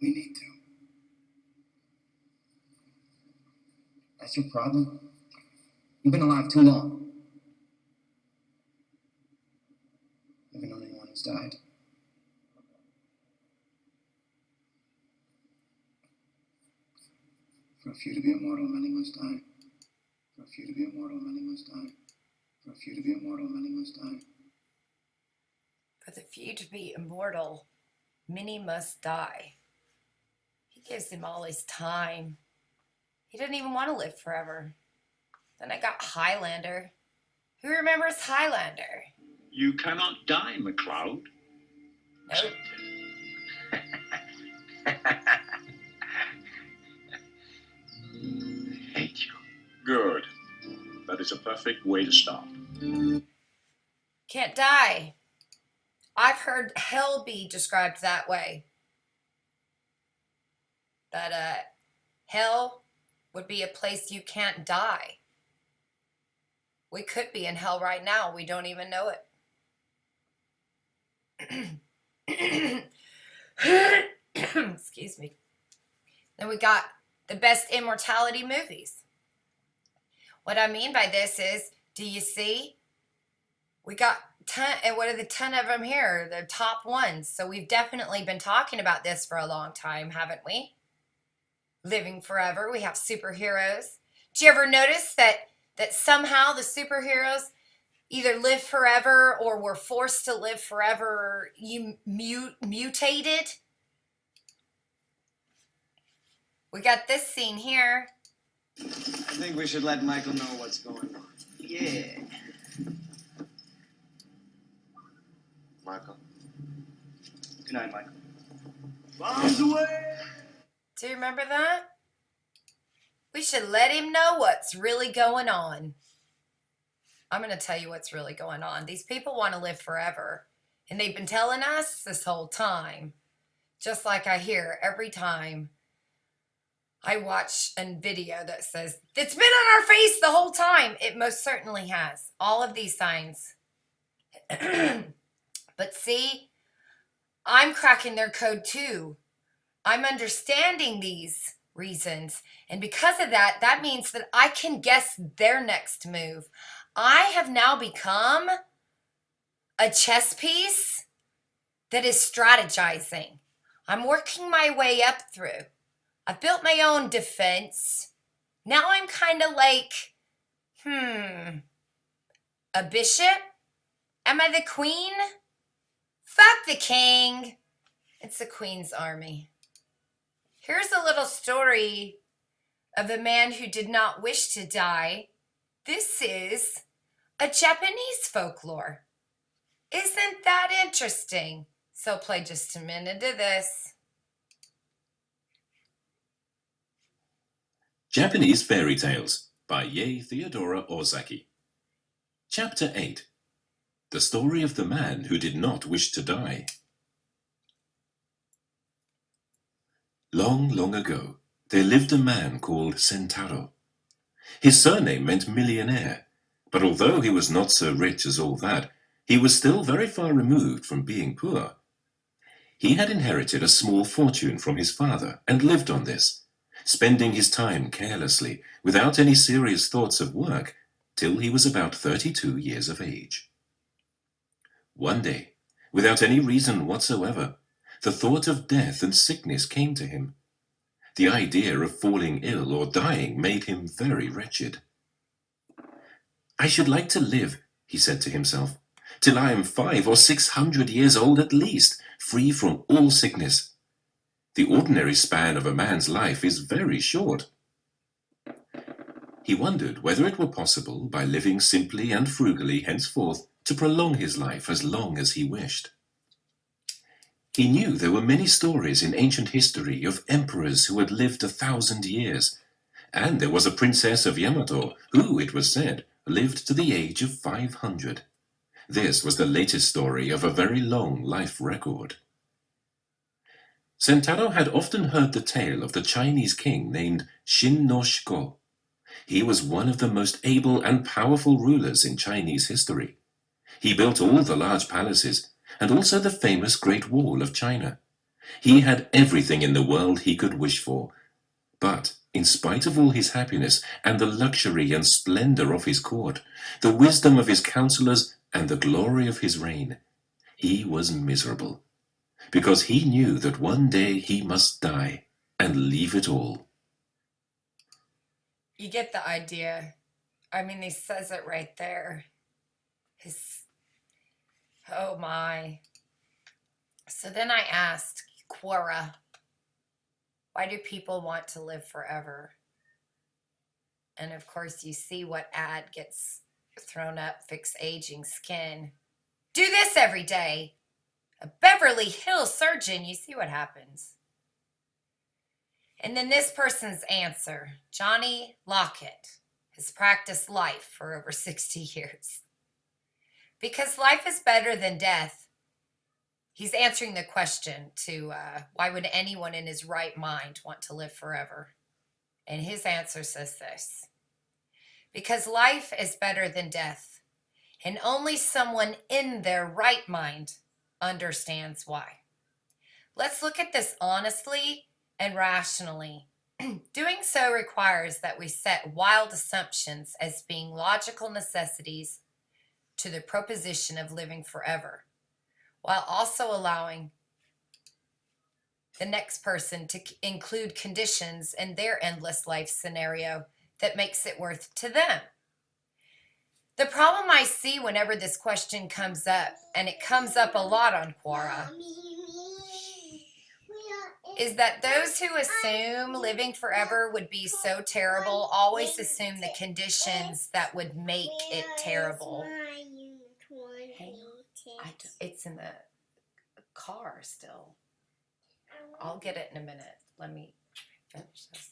We need to. That's your problem? You've been alive too long. Never known anyone who's died. For a few to be immortal, many must die. For a few to be immortal, many must die. For a few to be immortal, many must die. For the few to be immortal, many must die. He gives him all his time. He didn't even want to live forever. Then I got Highlander. Who remembers Highlander? You cannot die, MacLeod. Nope. I hate you. Good. That is a perfect way to stop. Can't die. I've heard hell be described that way. That hell would be a place you can't die. We could be in hell right now. We don't even know it. Excuse me. Then we got the best immortality movies. What I mean by this is, do you see? We got 10, and what are the 10 of them here? The top ones. So we've definitely been talking about this for a long time, haven't we? Living forever. We have superheroes. Do you ever notice that somehow the superheroes either live forever or were forced to live forever, or you mutated? We got this scene here. I think we should let Michael know what's going on. Yeah. Michael. Good night, Michael. Bombs away! Do you remember that? We should let him know what's really going on. I'm going to tell you what's really going on. These people want to live forever, and they've been telling us this whole time, just like I hear every time I watch a video that says, it's been on our face the whole time. It most certainly has. All of these signs. But see, I'm cracking their code too. I'm understanding these reasons. And because of that, that means that I can guess their next move. I have now become a chess piece that is strategizing. I'm working my way up through. I've built my own defense. Now I'm kind of like, a bishop? Am I the queen? Fuck the king. It's the queen's army. Here's a little story of a man who did not wish to die. This is a Japanese folklore. Isn't that interesting? So play just a minute of this. Japanese Fairy Tales by Yae Theodora Ozaki. Chapter 8. The Story of the Man Who Did Not Wish to Die. Long, long ago, there lived a man called Sentaro. His surname meant millionaire, but although he was not so rich as all that, he was still very far removed from being poor. He had inherited a small fortune from his father and lived on this, spending his time carelessly, without any serious thoughts of work, till he was about 32 years of age. One day, without any reason whatsoever, the thought of death and sickness came to him. The idea of falling ill or dying made him very wretched. I should like to live, he said to himself, till I am 500 or 600 years old at least, free from all sickness. The ordinary span of a man's life is very short. He wondered whether it were possible, by living simply and frugally henceforth, to prolong his life as long as he wished. He knew there were many stories in ancient history of emperors who had lived 1,000 years, and there was a princess of Yamato who, it was said, lived to the age of 500. This was the latest story of a very long life record. Sentaro had often heard the tale of the Chinese king named Shin no Shiko. He was one of the most able and powerful rulers in Chinese history. He built all the large palaces, and also the famous Great Wall of China. He had everything in the world he could wish for. But, in spite of all his happiness, and the luxury and splendor of his court, the wisdom of his counselors, and the glory of his reign, he was miserable, because he knew that one day he must die, and leave it all. You get the idea. I mean, he says it right there. Oh my. So then I asked Quora, why do people want to live forever? And of course, you see what ad gets thrown up, fix aging skin. Do this every day. A Beverly Hills surgeon, you see what happens. And then this person's answer, Johnny Lockett, has practiced life for over 60 years. Because life is better than death. He's answering the question to why would anyone in his right mind want to live forever? And his answer says this: because life is better than death, and only someone in their right mind understands why. Let's look at this honestly and rationally. Doing so requires that we set wild assumptions as being logical necessities to the proposition of living forever, while also allowing the next person to include conditions in their endless life scenario that makes it worth to them. The problem I see whenever this question comes up, and it comes up a lot on Quora, is that those who assume living forever would be so terrible always assume the conditions that would make it terrible. It's in the car still. I'll get it in a minute. Let me finish this.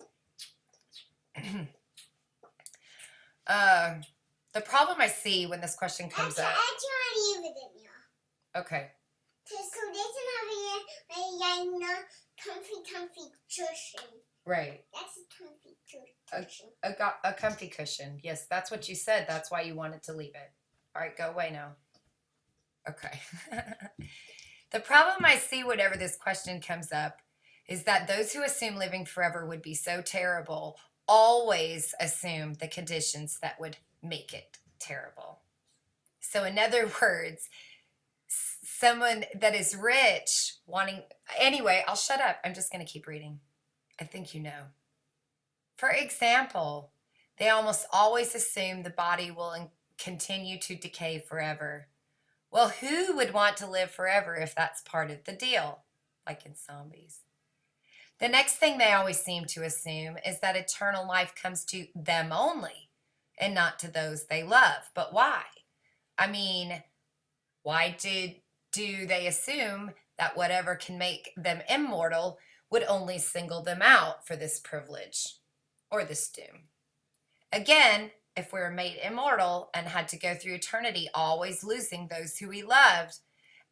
The problem I see when this question comes up. Okay. Comfy cushion. Right. That's a comfy cushion. A comfy cushion. Yes, that's what you said. That's why you wanted to leave it. All right, go away now. Okay. The problem I see whenever this question comes up is that those who assume living forever would be so terrible always assume the conditions that would make it terrible. So in other words, someone that is rich wanting, anyway, I'll shut up. I'm just going to keep reading. I think you know. For example, they almost always assume the body will continue to decay forever. Well, who would want to live forever if that's part of the deal, like in zombies? The next thing they always seem to assume is that eternal life comes to them only and not to those they love. But why? I mean, why do they assume that whatever can make them immortal would only single them out for this privilege or this doom? Again, if we were made immortal and had to go through eternity always losing those who we loved,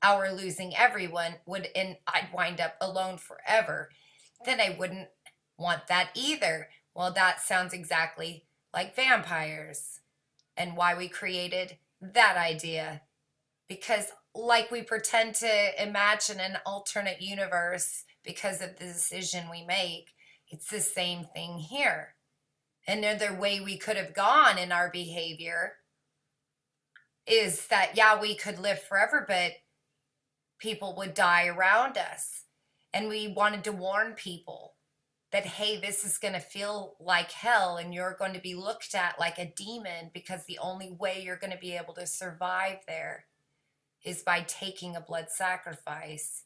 our losing everyone I'd wind up alone forever. Then I wouldn't want that either. Well, that sounds exactly like vampires and why we created that idea. Because like we pretend to imagine an alternate universe because of the decision we make, it's the same thing here. Another way we could have gone in our behavior is that, yeah, we could live forever, but people would die around us. And we wanted to warn people that, hey, this is going to feel like hell and you're going to be looked at like a demon because the only way you're going to be able to survive there is by taking a blood sacrifice.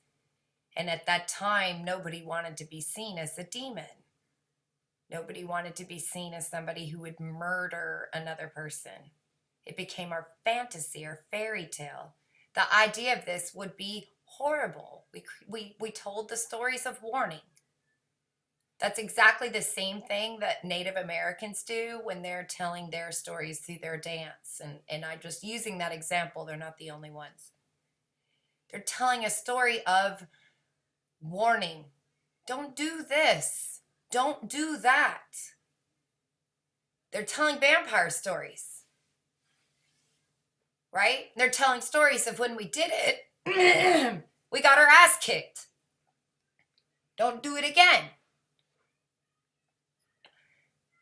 And at that time, nobody wanted to be seen as a demon. Nobody wanted to be seen as somebody who would murder another person. It became our fantasy, our fairy tale. The idea of this would be horrible. We told the stories of warning. That's exactly the same thing that Native Americans do when they're telling their stories through their dance. And I'm just using that example. They're not the only ones. They're telling a story of warning. Don't do this. Don't do that. They're telling vampire stories, right? They're telling stories of when we did it, we got our ass kicked. Don't do it again.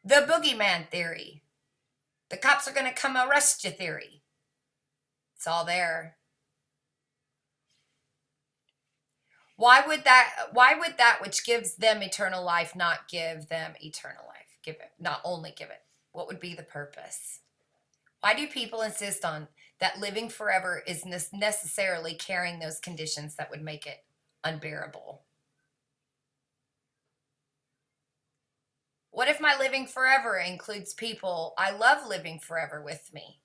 The boogeyman theory. The cops are going to come arrest you theory. It's all there. Why would that which gives them eternal life not give them eternal life? Not only give it. What would be the purpose? Why do people insist on that living forever is necessarily carrying those conditions that would make it unbearable? What if my living forever includes people I love living forever with me?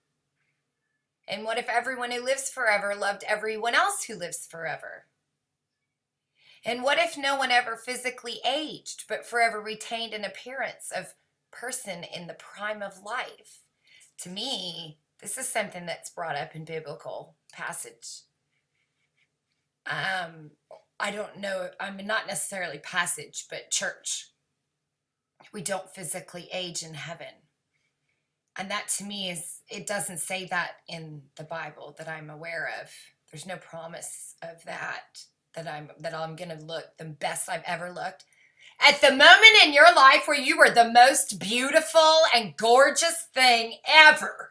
And what if everyone who lives forever loved everyone else who lives forever? And what if no one ever physically aged, but forever retained an appearance of person in the prime of life? To me, this is something that's brought up in biblical passage. I don't know, not necessarily passage, but church. We don't physically age in heaven. And that to me is, it doesn't say that in the Bible that I'm aware of. There's no promise of that I'm going to look the best I've ever looked. At the moment in your life where you were the most beautiful and gorgeous thing ever,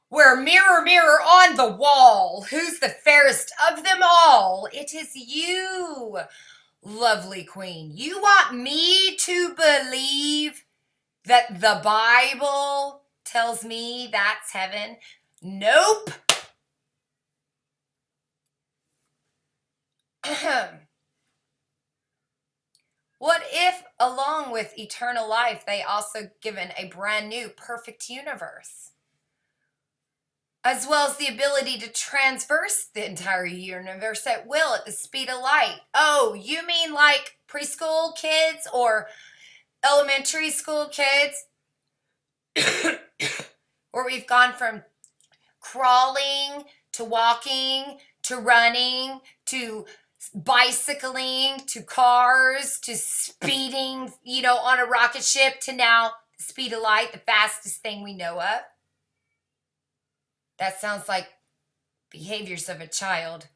where mirror, mirror on the wall, who's the fairest of them all? It is you, lovely queen. You want me to believe that the Bible tells me that's heaven? Nope. What if, along with eternal life, they also given a brand new perfect universe, as well as the ability to transverse the entire universe at will at the speed of light? Oh, you mean like preschool kids or elementary school kids? Where we've gone from crawling to walking to running to bicycling to cars to speeding, on a rocket ship, to now the speed of light, the fastest thing we know of. That sounds like behaviors of a child.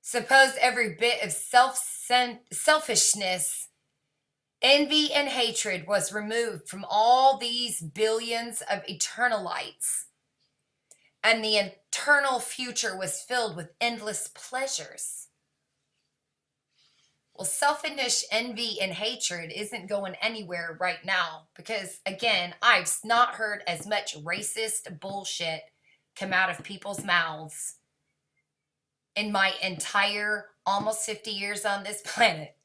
Suppose every bit of selfishness, envy, and hatred was removed from all these billions of eternal lights, and the eternal future was filled with endless pleasures. Well, selfishness, envy, and hatred isn't going anywhere right now because, again, I've not heard as much racist bullshit come out of people's mouths in my entire almost 50 years on this planet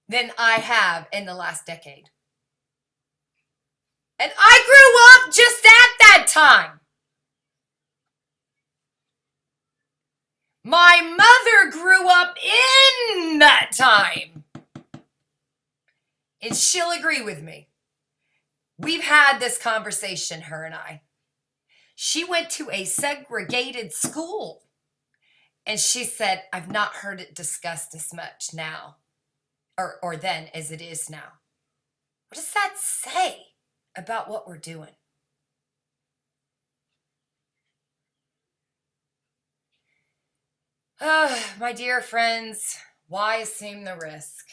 than I have in the last decade. And I grew up just at that time. My mother grew up in that time. And she'll agree with me. We've had this conversation, her and I. She went to a segregated school. And she said, I've not heard it discussed as much now, or then, as it is now. What does that say about what we're doing? My dear friends, why assume the risk?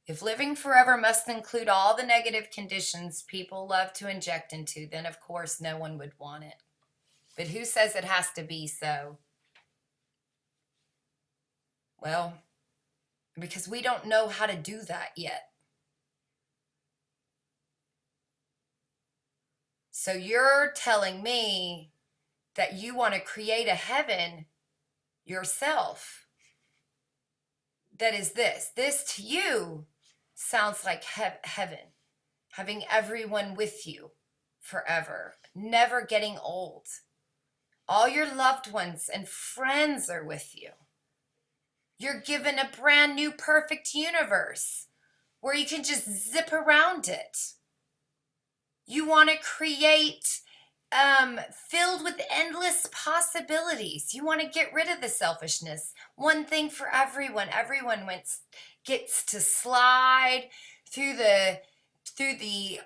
If living forever must include all the negative conditions people love to inject into, then of course no one would want it. But who says it has to be so? Well, because we don't know how to do that yet. So you're telling me that you want to create a heaven yourself. That is this. This to you sounds like heaven. Having everyone with you forever. Never getting old. All your loved ones and friends are with you. You're given a brand new perfect universe where you can just zip around it. You want to create filled with endless possibilities. You want to get rid of the selfishness. One thing for everyone. Everyone gets to slide through the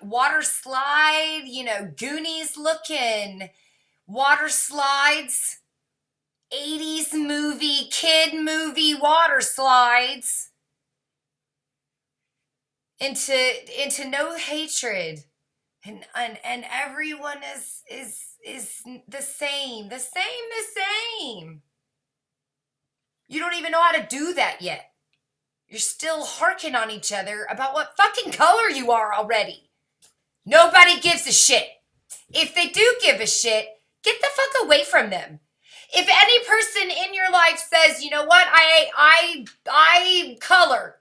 water slide, Goonies looking water slides, 80s kid movie water slides into no hatred. And everyone is the same. You don't even know how to do that yet. You're still harking on each other about what fucking color you are already. Nobody gives a shit. If they do give a shit, get the fuck away from them. If any person in your life says, you know what, I color,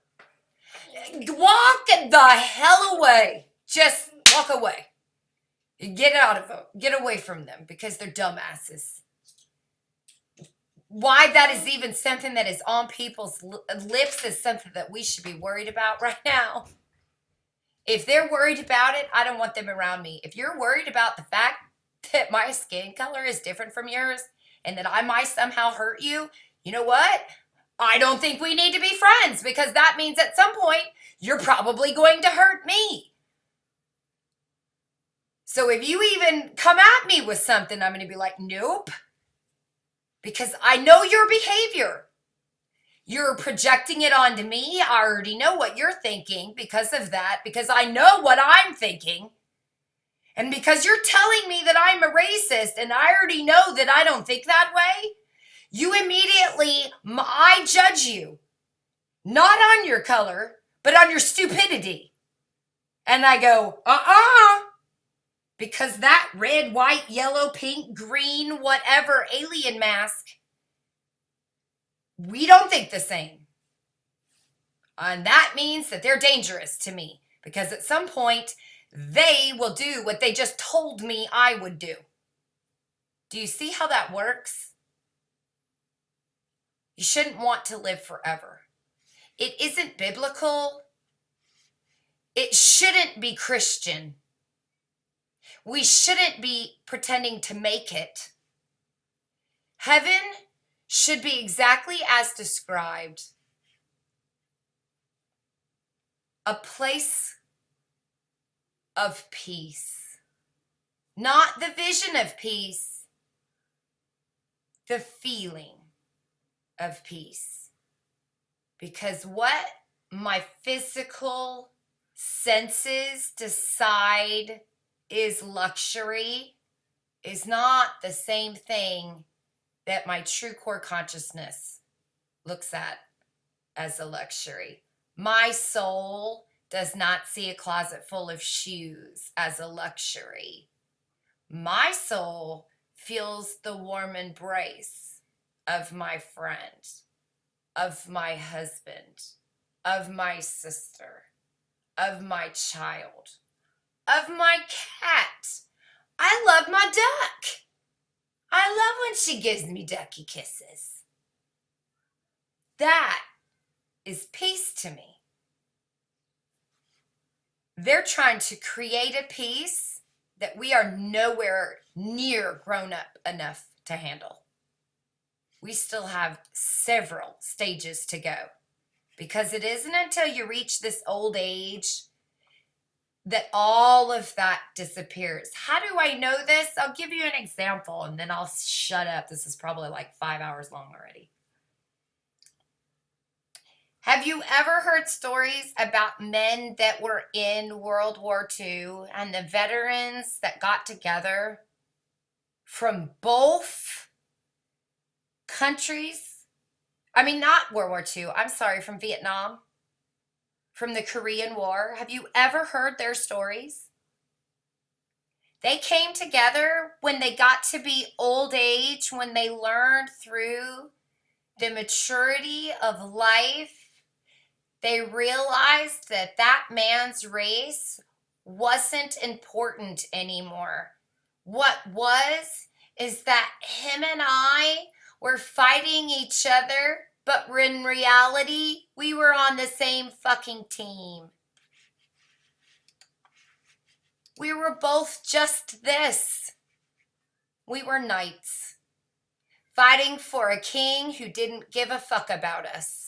walk the hell away. Just walk away. Get out of them. Get away from them because they're dumbasses. Why that is even something that is on people's lips is something that we should be worried about right now. If they're worried about it, I don't want them around me. If you're worried about the fact that my skin color is different from yours and that I might somehow hurt you, you know what? I don't think we need to be friends because that means at some point you're probably going to hurt me. So if you even come at me with something, I'm going to be like, nope. Because I know your behavior. You're projecting it onto me. I already know what you're thinking because of that, because I know what I'm thinking. And because you're telling me that I'm a racist and I already know that I don't think that way, you immediately, I judge you. Not on your color, but on your stupidity. And I go, because that red, white, yellow, pink, green, whatever alien mask, we don't think the same. And that means that they're dangerous to me because at some point they will do what they just told me I would do. Do you see how that works? You shouldn't want to live forever. It isn't biblical. It shouldn't be Christian. We shouldn't be pretending to make it. Heaven should be exactly as described. A place of peace. Not the vision of peace, the feeling of peace. Because what my physical senses decide is luxury is not the same thing that my true core consciousness looks at as a luxury. My soul does not see a closet full of shoes as a luxury. My soul feels the warm embrace of my friend, of my husband, of my sister, of my child, of my cat. I love my duck. I love when she gives me ducky kisses. That is peace to me. They're trying to create a peace that we are nowhere near grown up enough to handle. We still have several stages to go because it isn't until you reach this old age that all of that disappears. How do I know this? I'll give you an example and then I'll shut up. This is probably like 5 hours long already. Have you ever heard stories about men that were in World War II and the veterans that got together from both countries? I mean, not World War II. I'm sorry, from Vietnam, from the Korean War. Have you ever heard their stories? They came together when they got to be old age, when they learned through the maturity of life. They realized that that man's race wasn't important anymore. What was is that him and I were fighting each other, but in reality, we were on the same fucking team. We were both just this. We were knights, fighting for a king who didn't give a fuck about us.